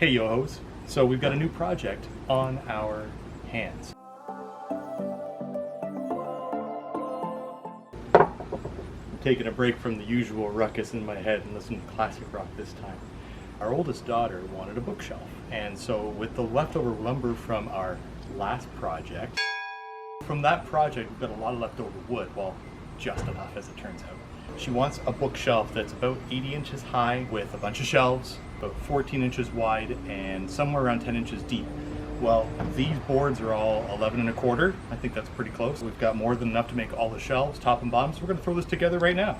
Hey Yohos, so we've got a new project on our hands. I'm taking a break from the usual ruckus in my head and listening to classic rock this time. Our oldest daughter wanted a bookshelf, and so with the leftover lumber from our last project, we've got a lot of leftover wood, well, just enough as it turns out. She wants a bookshelf that's about 80 inches high with a bunch of shelves, about 14 inches wide and somewhere around 10 inches deep. Well, these boards are all 11 and a quarter. I think that's pretty close. We've got more than enough to make all the shelves, top and bottom, so we're gonna throw this together right now.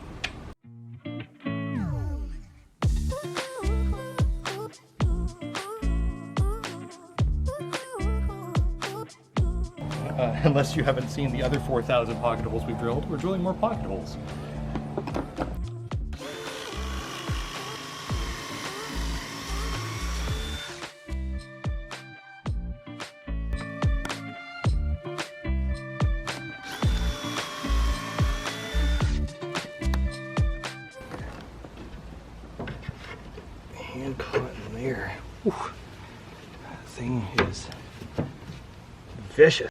Unless you haven't seen the other 4,000 pocket holes we've drilled, we're drilling more pocket holes. Hand caught in there. Whew. That thing is vicious.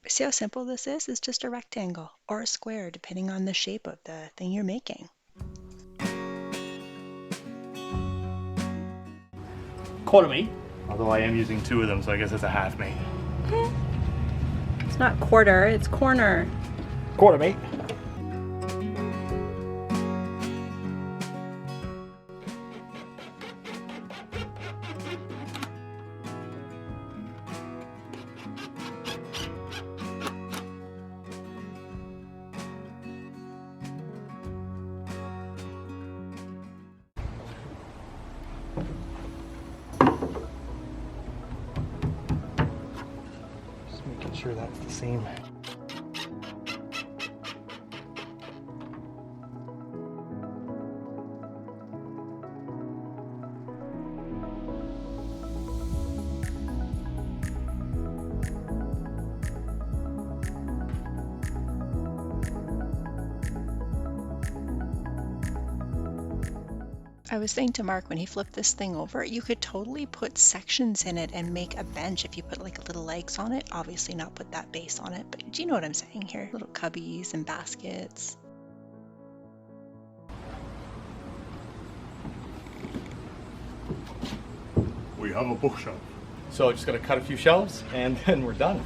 See how simple this is? It's just a rectangle or a square, depending on the shape of the thing you're making. Quarter mate, although I am using two of them, so I guess it's a half mate. It's not quarter, it's corner. Quarter mate. Making sure that's the same. I was saying to Mark, when he flipped this thing over, you could totally put sections in it and make a bench if you put like little legs on it. Obviously not put that base on it, but do you know what I'm saying here? Little cubbies and baskets. We have a bookshelf. So just gotta cut a few shelves and then we're done.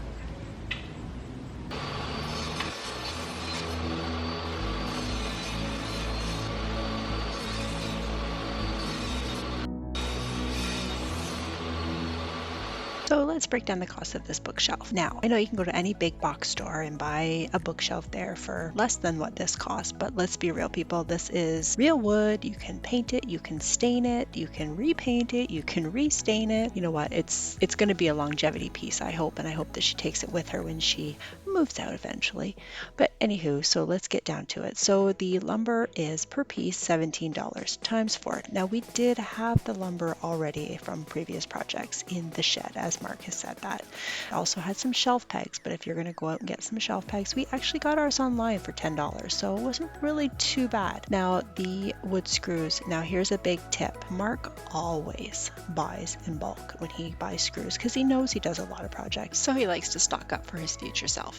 So let's break down the cost of this bookshelf. Now, I know you can go to any big box store and buy a bookshelf there for less than what this costs, but let's be real, people. This is real wood. You can paint it, you can stain it, you can repaint it, you can restain it. You know what? It's going to be a longevity piece, I hope, and I hope that she takes it with her when she moves out eventually. But anywho, so let's get down to it. So the lumber is per piece $17 times 4. Now we did have the lumber already from previous projects in the shed, as Mark has said that. I also had some shelf pegs, but if you're going to go out and get some shelf pegs, we actually got ours online for $10, so it wasn't really too bad. Now the wood screws, now here's a big tip. Mark always buys in bulk when he buys screws because he knows he does a lot of projects, so he likes to stock up for his future self.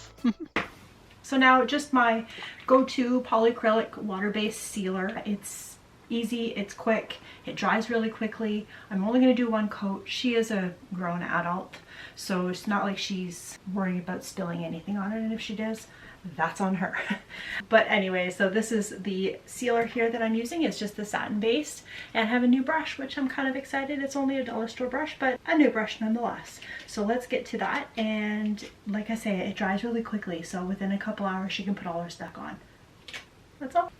So now just my go-to polyacrylic water-based sealer. It's easy, it's quick, it dries really quickly. I'm only going to do one coat. She is a grown adult, so it's not like she's worrying about spilling anything on it, and if she does, that's on her. But anyway, so this is the sealer here that I'm using. It's just the satin based, and I have a new brush, which I'm kind of excited. It's only a dollar store brush, but a new brush nonetheless. So let's get to that. And like I say, it dries really quickly, so within a couple hours she can put all her stuff on. That's all.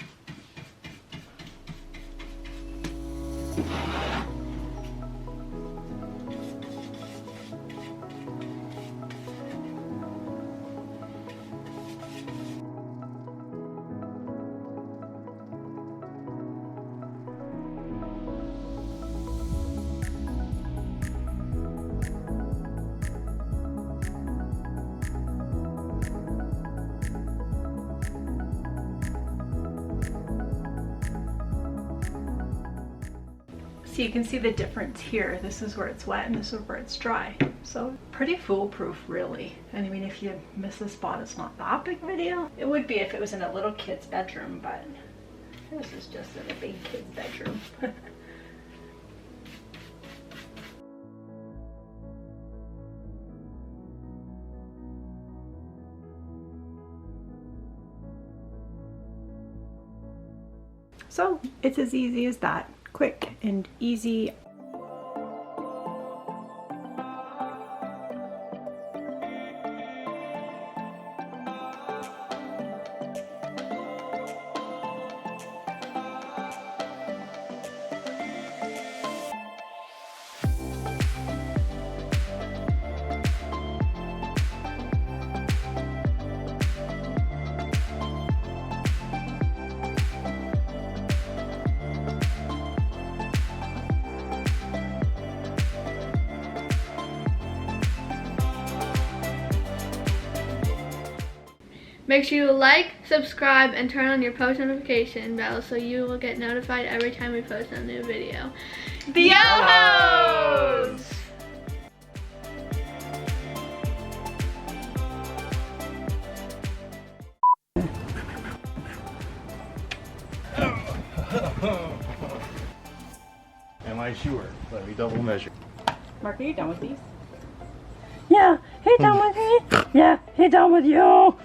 So you can see the difference here. This is where it's wet and this is where it's dry. So pretty foolproof, really. And I mean, if you miss a spot, it's not that big of a deal. It would be if it was in a little kid's bedroom, but this is just in a big kid's bedroom. So it's as easy as that. Quick and easy. Make sure you like, subscribe, and turn on your post notification bell so you will get notified every time we post a new video. The JOHOs! Am I sure? Let me double measure. Mark, are you done with these? Yeah, he done with me. Yeah, he done with you.